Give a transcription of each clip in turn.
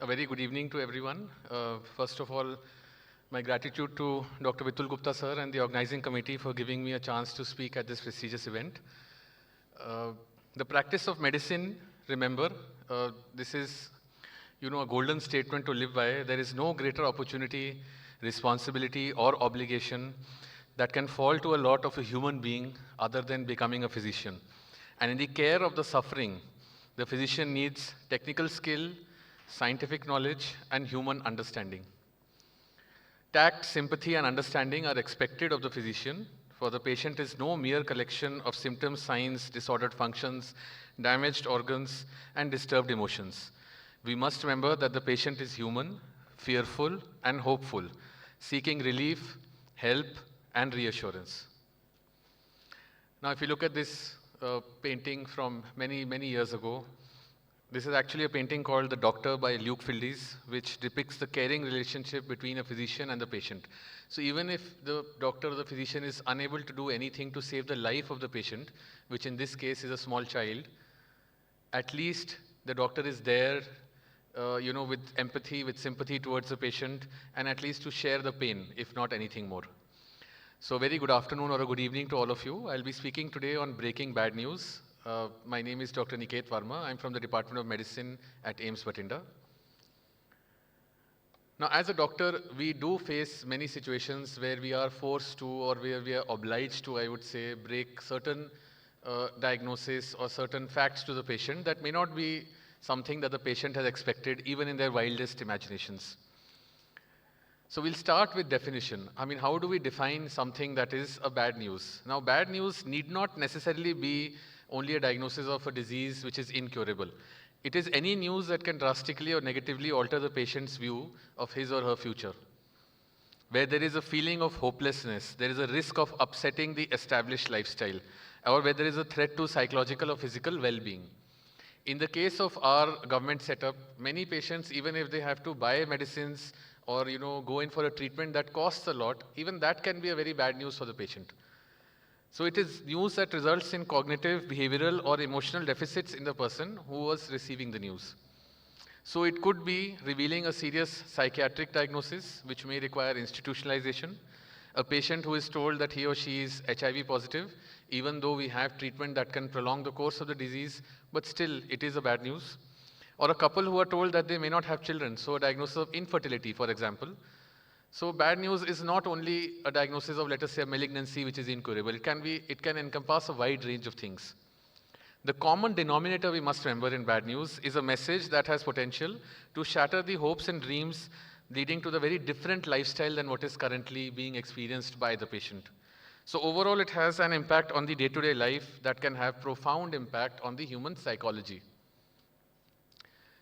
A very good evening to everyone. First of all, my gratitude to Dr. Vitull Gupta sir and the organizing committee for giving me a chance to speak at this prestigious event. Uh, the practice of medicine, remember, this is, a golden statement to live by. There is no greater opportunity, responsibility, or obligation that can fall to a lot of a human being other than becoming a physician. And in the care of the suffering, the physician needs technical skill, scientific knowledge, and human understanding. Tact, sympathy, and understanding are expected of the physician, for the patient is no mere collection of symptoms, signs, disordered functions, damaged organs, and disturbed emotions. We must remember that the patient is human, fearful, and hopeful, seeking relief, help, and reassurance. Now, if you look at this painting from many, many years ago, this is actually a painting called The Doctor by Luke Fildes, which depicts the caring relationship between a physician and the patient. So even if the doctor or the physician is unable to do anything to save the life of the patient, which in this case is a small child, at least the doctor is there, with empathy, with sympathy towards the patient, and at least to share the pain, if not anything more. So very good afternoon or a good evening to all of you. I'll be speaking today on breaking bad news. My name is Dr. Niket Verma. I'm from the Department of Medicine at AIIMS Bathinda. Now, as a doctor, we do face many situations where we are forced to, or where we are obliged to, I would say, break certain diagnosis or certain facts to the patient that may not be something that the patient has expected, even in their wildest imaginations. So we'll start with definition. I mean, how do we define something that is a bad news? Now, bad news need not necessarily be only a diagnosis of a disease which is incurable. It is any news that can drastically or negatively alter the patient's view of his or her future. Where there is a feeling of hopelessness, there is a risk of upsetting the established lifestyle, or where there is a threat to psychological or physical well-being. In the case of our government setup, many patients, even if they have to buy medicines or go in for a treatment that costs a lot, even that can be a very bad news for the patient. So it is news that results in cognitive, behavioral, or emotional deficits in the person who was receiving the news. So it could be revealing a serious psychiatric diagnosis, which may require institutionalization. A patient who is told that he or she is HIV positive, even though we have treatment that can prolong the course of the disease, but still it is a bad news. Or a couple who are told that they may not have children, so a diagnosis of infertility, for example. So bad news is not only a diagnosis of, let us say, a malignancy which is incurable. It can encompass a wide range of things. The common denominator we must remember in bad news is a message that has potential to shatter the hopes and dreams leading to the very different lifestyle than what is currently being experienced by the patient. So overall, it has an impact on the day-to-day life that can have profound impact on the human psychology.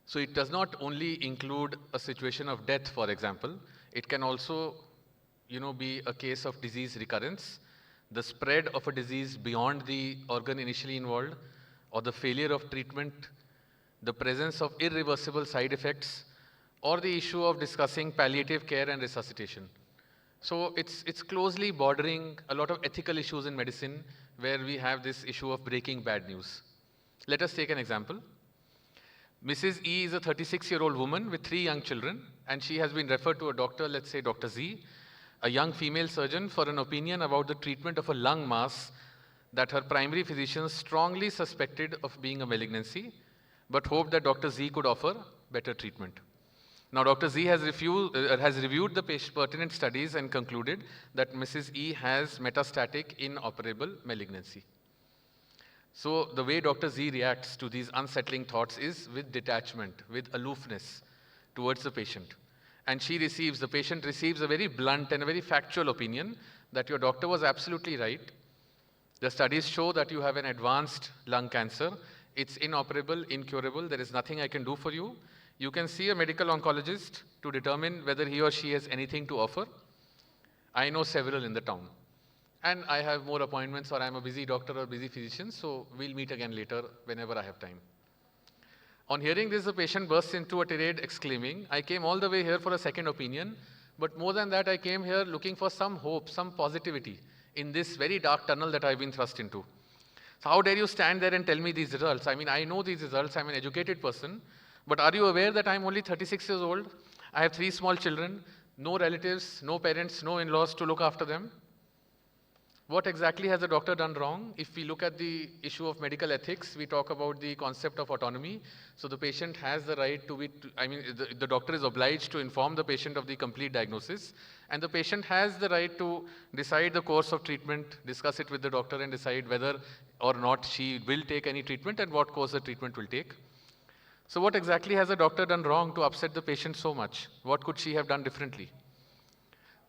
So it does not only include a situation of death, for example. It can also, be a case of disease recurrence, the spread of a disease beyond the organ initially involved, or the failure of treatment, the presence of irreversible side effects, or the issue of discussing palliative care and resuscitation. So it's closely bordering a lot of ethical issues in medicine where we have this issue of breaking bad news. Let us take an example. Mrs. E is a 36-year-old woman with 3 young children, and she has been referred to a doctor, let's say Dr. Z, a young female surgeon, for an opinion about the treatment of a lung mass that her primary physician strongly suspected of being a malignancy, but hoped that Dr. Z could offer better treatment. Now, Dr. Z has reviewed the pertinent studies and concluded that Mrs. E has metastatic inoperable malignancy. So the way Dr. Z reacts to these unsettling thoughts is with detachment, with aloofness towards the patient. And the patient receives a very blunt and a very factual opinion that your doctor was absolutely right. The studies show that you have an advanced lung cancer. It's inoperable, incurable. There is nothing I can do for you. You can see a medical oncologist to determine whether he or she has anything to offer. I know several in the town. And I have more appointments, or I'm a busy doctor or busy physician, so we'll meet again later whenever I have time. On hearing this, the patient bursts into a tirade exclaiming, I came all the way here for a second opinion, but more than that, I came here looking for some hope, some positivity in this very dark tunnel that I've been thrust into. So how dare you stand there and tell me these results? I mean, I know these results. I'm an educated person. But are you aware that I'm only 36 years old? I have 3 small children, no relatives, no parents, no in-laws to look after them. What exactly has the doctor done wrong? If we look at the issue of medical ethics, we talk about the concept of autonomy. So the patient has the right to be, the doctor is obliged to inform the patient of the complete diagnosis. And the patient has the right to decide the course of treatment, discuss it with the doctor and decide whether or not she will take any treatment and what course the treatment will take. So what exactly has the doctor done wrong to upset the patient so much? What could she have done differently?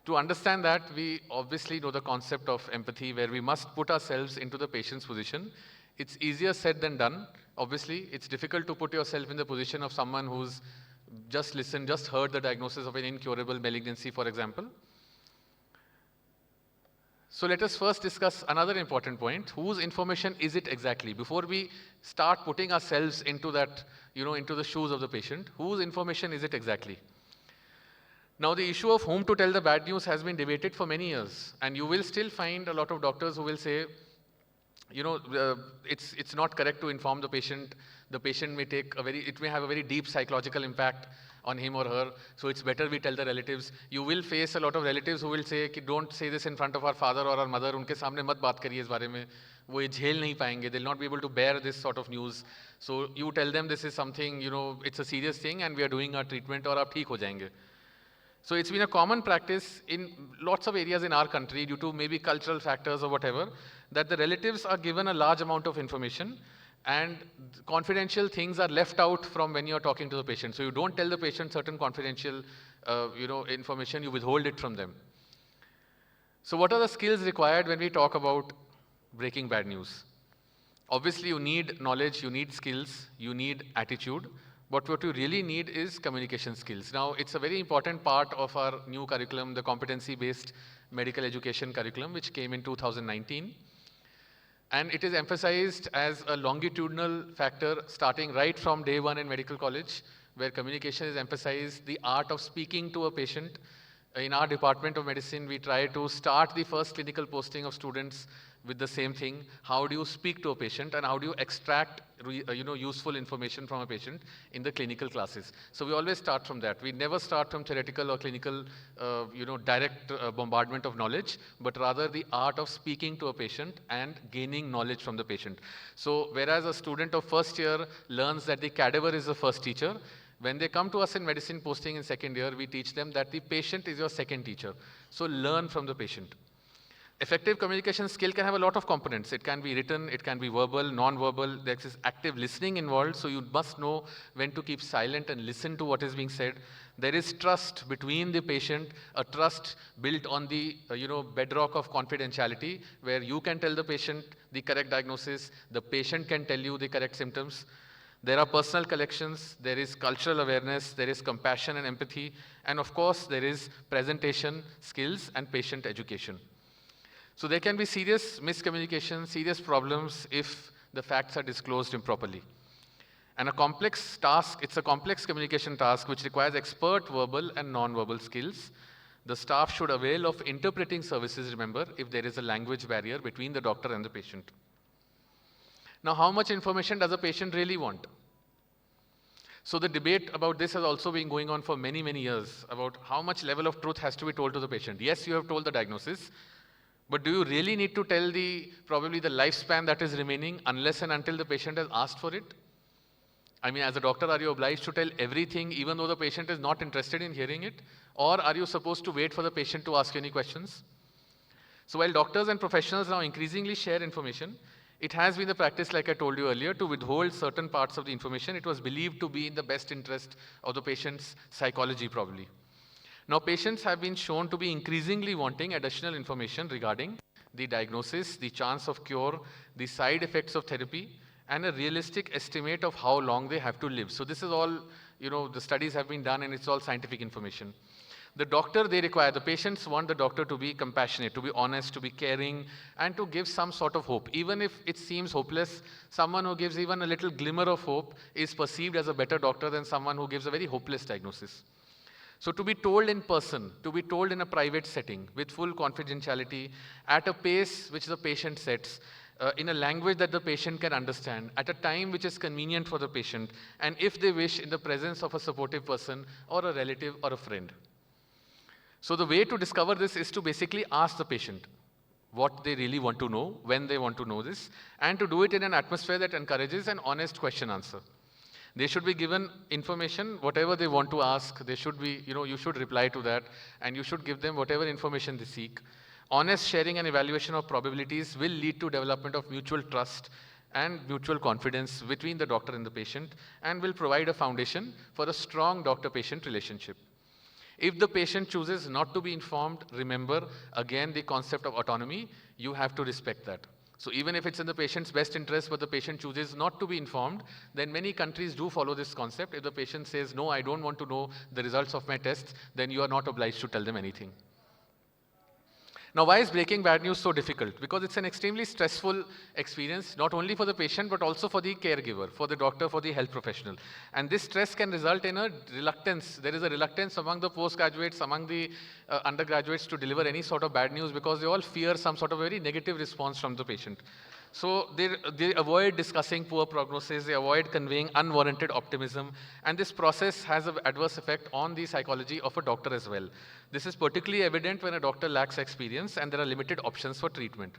To understand that, we obviously know the concept of empathy, where we must put ourselves into the patient's position. It's easier said than done. Obviously, it's difficult to put yourself in the position of someone who's just listened, just heard the diagnosis of an incurable malignancy, for example. So let us first discuss another important point. Whose information is it exactly? Before we start putting ourselves into that, into the shoes of the patient, whose information is it exactly? Now, the issue of whom to tell the bad news has been debated for many years, and you will still find a lot of doctors who will say, it's not correct to inform the patient. The patient may it may have a very deep psychological impact on him or her, so it's better we tell the relatives. You will face a lot of relatives who will say, don't say this in front of our father or our mother, unke samne mat baat kariye is bare mein, wo ye jhel nahi payenge, they'll not be able to bear this sort of news. So you tell them this is something, it's a serious thing and we are doing our treatment or aap theek ho jayenge. So it's been a common practice in lots of areas in our country, due to maybe cultural factors or whatever, that the relatives are given a large amount of information and confidential things are left out from when you're talking to the patient. So you don't tell the patient certain confidential information, you withhold it from them. So what are the skills required when we talk about breaking bad news? Obviously, you need knowledge, you need skills, you need attitude. But what you really need is communication skills. Now, it's a very important part of our new curriculum, the competency-based medical education curriculum, which came in 2019. And it is emphasized as a longitudinal factor starting right from day one in medical college, where communication is emphasized, the art of speaking to a patient. In our department of medicine, we try to start the first clinical posting of students with the same thing. How do you speak to a patient and how do you extract useful information from a patient in the clinical classes? So we always start from that. We never start from theoretical or clinical direct bombardment of knowledge, but rather the art of speaking to a patient and gaining knowledge from the patient. So whereas a student of first year learns that the cadaver is the first teacher, when they come to us in medicine posting in second year, we teach them that the patient is your second teacher. So learn from the patient. Effective communication skill can have a lot of components. It can be written, it can be verbal, non-verbal. There is active listening involved, so you must know when to keep silent and listen to what is being said. There is trust between the patient, a trust built on the bedrock of confidentiality, where you can tell the patient the correct diagnosis, the patient can tell you the correct symptoms. There are personal connections, there is cultural awareness, there is compassion and empathy, and of course there is presentation skills and patient education. So there can be serious miscommunication, serious problems if the facts are disclosed improperly. And a complex task, it's a complex communication task which requires expert verbal and non-verbal skills. The staff should avail of interpreting services, remember, if there is a language barrier between the doctor and the patient. Now, how much information does a patient really want? So the debate about this has also been going on for many, many years, about how much level of truth has to be told to the patient. Yes, you have told the diagnosis, but do you really need to tell probably the lifespan that is remaining unless and until the patient has asked for it? I mean, as a doctor, are you obliged to tell everything even though the patient is not interested in hearing it? Or are you supposed to wait for the patient to ask you any questions? So while doctors and professionals now increasingly share information, it has been the practice, like I told you earlier, to withhold certain parts of the information. It was believed to be in the best interest of the patient's psychology, probably. Now, patients have been shown to be increasingly wanting additional information regarding the diagnosis, the chance of cure, the side effects of therapy, and a realistic estimate of how long they have to live. So this is all, the studies have been done and it's all scientific information. The doctor, the patients want the doctor to be compassionate, to be honest, to be caring, and to give some sort of hope. Even if it seems hopeless, someone who gives even a little glimmer of hope is perceived as a better doctor than someone who gives a very hopeless diagnosis. So to be told in person, to be told in a private setting with full confidentiality at a pace which the patient sets, in a language that the patient can understand, at a time which is convenient for the patient, and if they wish, in the presence of a supportive person or a relative or a friend. So the way to discover this is to basically ask the patient what they really want to know, when they want to know this, and to do it in an atmosphere that encourages an honest question answer. They should be given information, whatever they want to ask. They should be, you should reply to that, and you should give them whatever information they seek. Honest sharing and evaluation of probabilities will lead to development of mutual trust and mutual confidence between the doctor and the patient, and will provide a foundation for a strong doctor-patient relationship. If the patient chooses not to be informed, remember, again, the concept of autonomy, you have to respect that. So even if it's in the patient's best interest, but the patient chooses not to be informed, then many countries do follow this concept. If the patient says, no, I don't want to know the results of my tests, then you are not obliged to tell them anything. Now, why is breaking bad news so difficult? Because it's an extremely stressful experience, not only for the patient, but also for the caregiver, for the doctor, for the health professional. And this stress can result in a reluctance. There is a reluctance among the postgraduates, among the undergraduates to deliver any sort of bad news, because they all fear some sort of very negative response from the patient. So they avoid discussing poor prognosis, they avoid conveying unwarranted optimism, and this process has an adverse effect on the psychology of a doctor as well. This is particularly evident when a doctor lacks experience and there are limited options for treatment.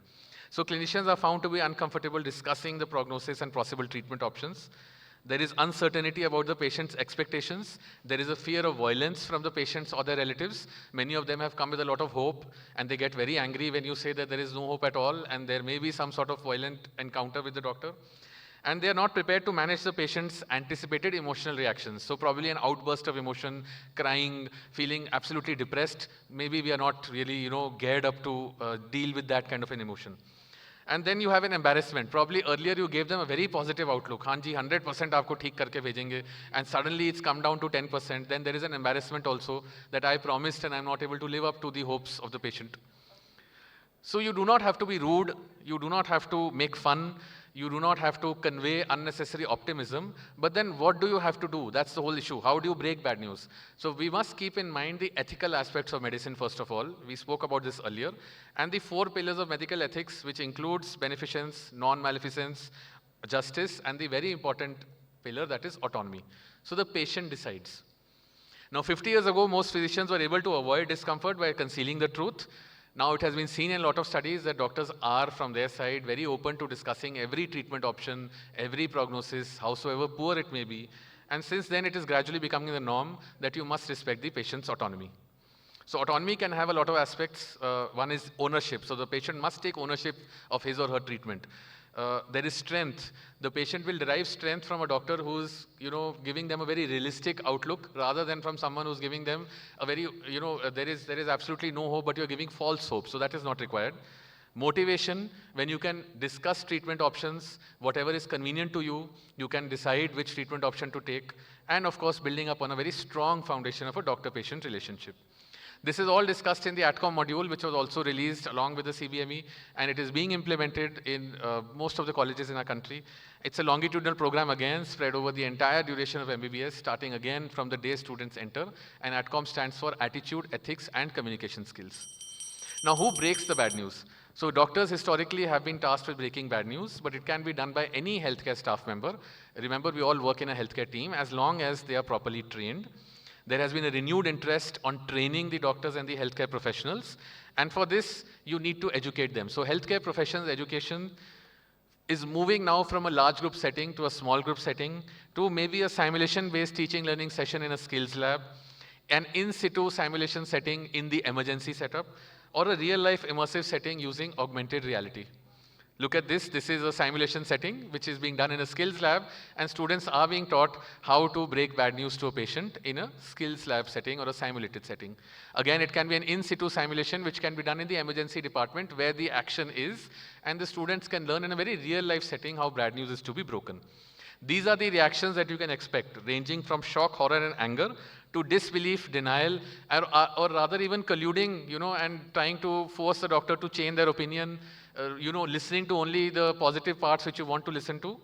So clinicians are found to be uncomfortable discussing the prognosis and possible treatment options. There is uncertainty about the patient's expectations. There is a fear of violence from the patients or their relatives. Many of them have come with a lot of hope, and they get very angry when you say that there is no hope at all, and there may be some sort of violent encounter with the doctor. And they are not prepared to manage the patient's anticipated emotional reactions. So probably an outburst of emotion, crying, feeling absolutely depressed. Maybe we are not really, geared up to deal with that kind of an emotion. And then you have an embarrassment. Probably earlier you gave them a very positive outlook. हाँ जी, 100% आपको ठीक करके भेजेंगे. And suddenly it's come down to 10%. Then there is an embarrassment also that I promised and I'm not able to live up to the hopes of the patient. So you do not have to be rude. You do not have to make fun. You do not have to convey unnecessary optimism. But then what do you have to do? That's the whole issue. How do you break bad news? So we must keep in mind the ethical aspects of medicine, first of all. We spoke about this earlier. And the 4 pillars of medical ethics, which includes beneficence, non-maleficence, justice, and the very important pillar, that is autonomy. So the patient decides. Now, 50 years ago, most physicians were able to avoid discomfort by concealing the truth. Now it has been seen in a lot of studies that doctors are, from their side, very open to discussing every treatment option, every prognosis, howsoever poor it may be. And since then, it is gradually becoming the norm that you must respect the patient's autonomy. So autonomy can have a lot of aspects. One is ownership. So the patient must take ownership of his or her treatment. There is strength. The patient will derive strength from a doctor who's, giving them a very realistic outlook, rather than from someone who's giving them a very, there is absolutely no hope, but you're giving false hope. So that is not required. Motivation, when you can discuss treatment options, whatever is convenient to you, you can decide which treatment option to take. And of course, building up on a very strong foundation of a doctor-patient relationship. This is all discussed in the ATCOM module, which was also released along with the CBME, and it is being implemented in most of the colleges in our country. It's a longitudinal program again, spread over the entire duration of MBBS, starting again from the day students enter, and ATCOM stands for Attitude, Ethics, and Communication Skills. Now, who breaks the bad news? So doctors historically have been tasked with breaking bad news, but it can be done by any healthcare staff member. Remember, we all work in a healthcare team as long as they are properly trained. There has been a renewed interest on training the doctors and the healthcare professionals. And for this, you need to educate them. So healthcare professionals education is moving now from a large group setting to a small group setting to maybe a simulation-based teaching learning session in a skills lab, an in-situ simulation setting in the emergency setup, or a real-life immersive setting using augmented reality. Look at this. This is a simulation setting which is being done in a skills lab, and students are being taught how to break bad news to a patient in a skills lab setting or a simulated setting. Again, it can be an in-situ simulation which can be done in the emergency department where the action is, and the students can learn in a very real-life setting how bad news is to be broken. These are the reactions that you can expect, ranging from shock, horror, and anger to disbelief, denial, or rather even colluding, and trying to force the doctor to change their opinion, listening to only the positive parts which you want to listen to.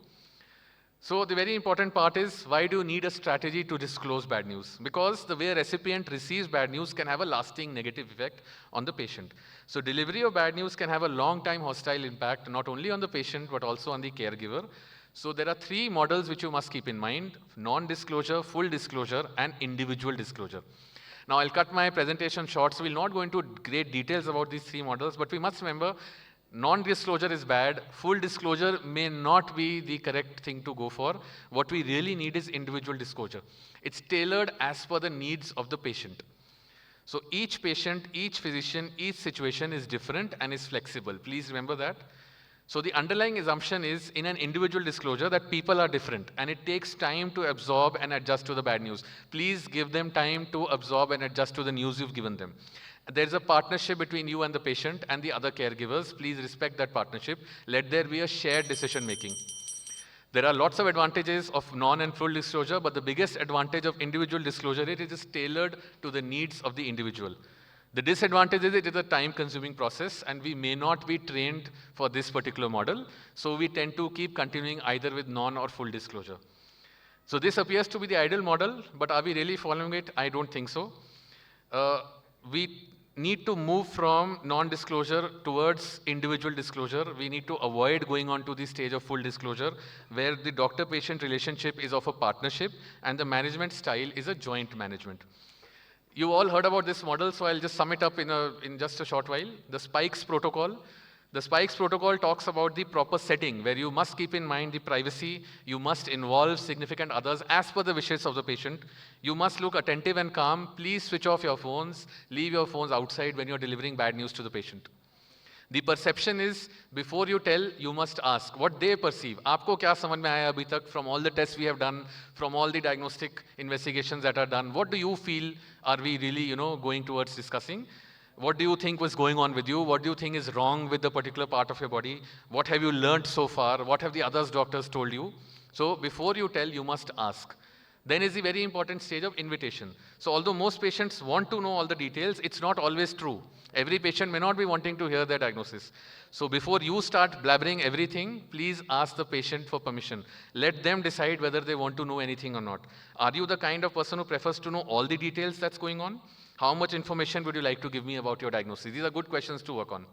So the very important part is, why do you need a strategy to disclose bad news? Because the way a recipient receives bad news can have a lasting negative effect on the patient. So delivery of bad news can have a long time hostile impact, not only on the patient, but also on the caregiver. So there are three models which you must keep in mind: non-disclosure, full disclosure, and individual disclosure. Now I'll cut my presentation short, so we'll not go into great details about these three models, but we must remember non-disclosure is bad. Full disclosure may not be the correct thing to go for. What we really need is individual disclosure. It's tailored as per the needs of the patient. So each patient, each physician, each situation is different and is flexible. Please remember that. So the underlying assumption is, in an individual disclosure, that people are different and it takes time to absorb and adjust to the bad news. Please give them time to absorb and adjust to the news you've given them. There's a partnership between you and the patient and the other caregivers. Please respect that partnership. Let there be a shared decision making. There are lots of advantages of non and full disclosure, but the biggest advantage of individual disclosure is it is tailored to the needs of the individual. The disadvantage is it is a time-consuming process, and we may not be trained for this particular model, so we tend to keep continuing either with non or full disclosure. So this appears to be the ideal model, but are we really following it? I don't think so. We need to move from non-disclosure towards individual disclosure. We need to avoid going on to the stage of full disclosure, where the doctor-patient relationship is of a partnership and the management style is a joint management. You all heard about this model, so I'll just sum it up in just a short while. The Spikes protocol. The Spikes protocol talks about the proper setting, where you must keep in mind the privacy, you must involve significant others as per the wishes of the patient. You must look attentive and calm. Please switch off your phones, leave your phones outside when you're delivering bad news to the patient. The perception is, before you tell, you must ask what they perceive. Aapko kya samajh mein aaya abhi tak, from all the tests we have done, from all the diagnostic investigations that are done? What do you feel are we really, going towards discussing? What do you think was going on with you? What do you think is wrong with the particular part of your body? What have you learned so far? What have the other doctors told you? So before you tell, you must ask. Then is the very important stage of invitation. So although most patients want to know all the details, it's not always true. Every patient may not be wanting to hear their diagnosis. So before you start blabbering everything, please ask the patient for permission. Let them decide whether they want to know anything or not. Are you the kind of person who prefers to know all the details that's going on? How much information would you like to give me about your diagnosis? These are good questions to work on.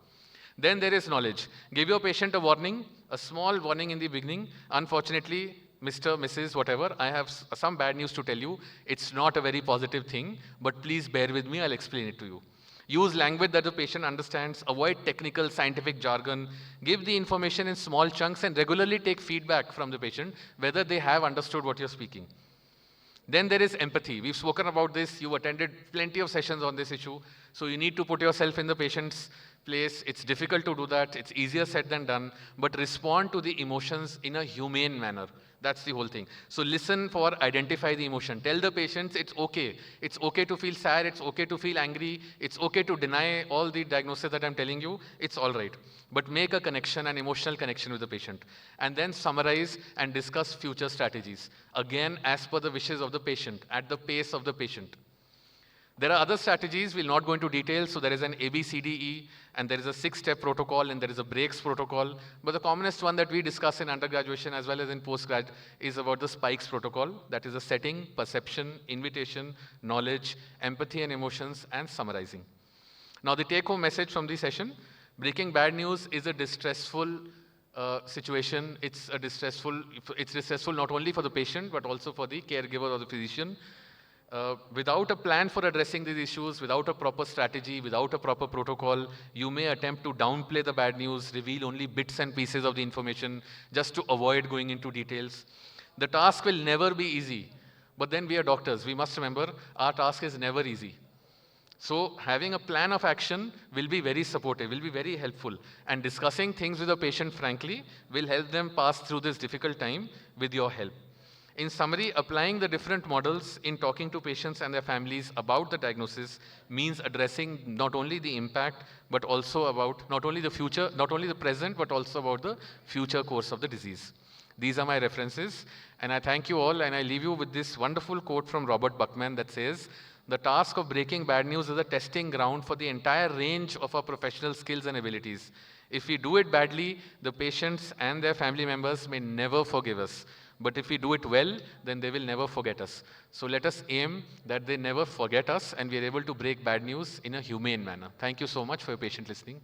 Then there is knowledge. Give your patient a warning, a small warning in the beginning. Unfortunately, Mr., Mrs., whatever, I have some bad news to tell you. It's not a very positive thing, but please bear with me, I'll explain it to you. Use language that the patient understands, avoid technical scientific jargon, give the information in small chunks, and regularly take feedback from the patient whether they have understood what you're speaking. Then there is empathy. We've spoken about this. You've attended plenty of sessions on this issue. So you need to put yourself in the patient's place. It's difficult to do that. It's easier said than done. But respond to the emotions in a humane manner. That's the whole thing. So listen for identify the emotion. Tell the patients it's okay. It's okay to feel sad. It's okay to feel angry. It's okay to deny all the diagnosis that I'm telling you. It's all right. But make a connection, an emotional connection with the patient. And then summarize and discuss future strategies. Again, as per the wishes of the patient, at the pace of the patient. There are other strategies, we'll not go into details. So there is an ABCDE, and there is a 6-step protocol, and there is a breaks protocol. But the commonest one that we discuss in undergraduation as well as in postgrad is about the Spikes protocol. That is a setting, perception, invitation, knowledge, empathy and emotions, and summarizing. Now the take-home message from this session: breaking bad news is a distressful situation. It's distressful not only for the patient, but also for the caregiver or the physician. Without a plan for addressing these issues, without a proper strategy, without a proper protocol, you may attempt to downplay the bad news, reveal only bits and pieces of the information just to avoid going into details. The task will never be easy, but then we are doctors. We must remember our task is never easy. So having a plan of action will be very supportive, will be very helpful, and discussing things with the patient frankly will help them pass through this difficult time with your help. In summary, applying the different models in talking to patients and their families about the diagnosis means addressing not only the impact, but also about not only the future, not only the present, but also about the future course of the disease. These are my references, and I thank you all, and I leave you with this wonderful quote from Robert Buckman that says, "The task of breaking bad news is a testing ground for the entire range of our professional skills and abilities. If we do it badly, the patients and their family members may never forgive us. But if we do it well, then they will never forget us. So let us aim that they never forget us and we are able to break bad news in a humane manner. Thank you so much for your patient listening.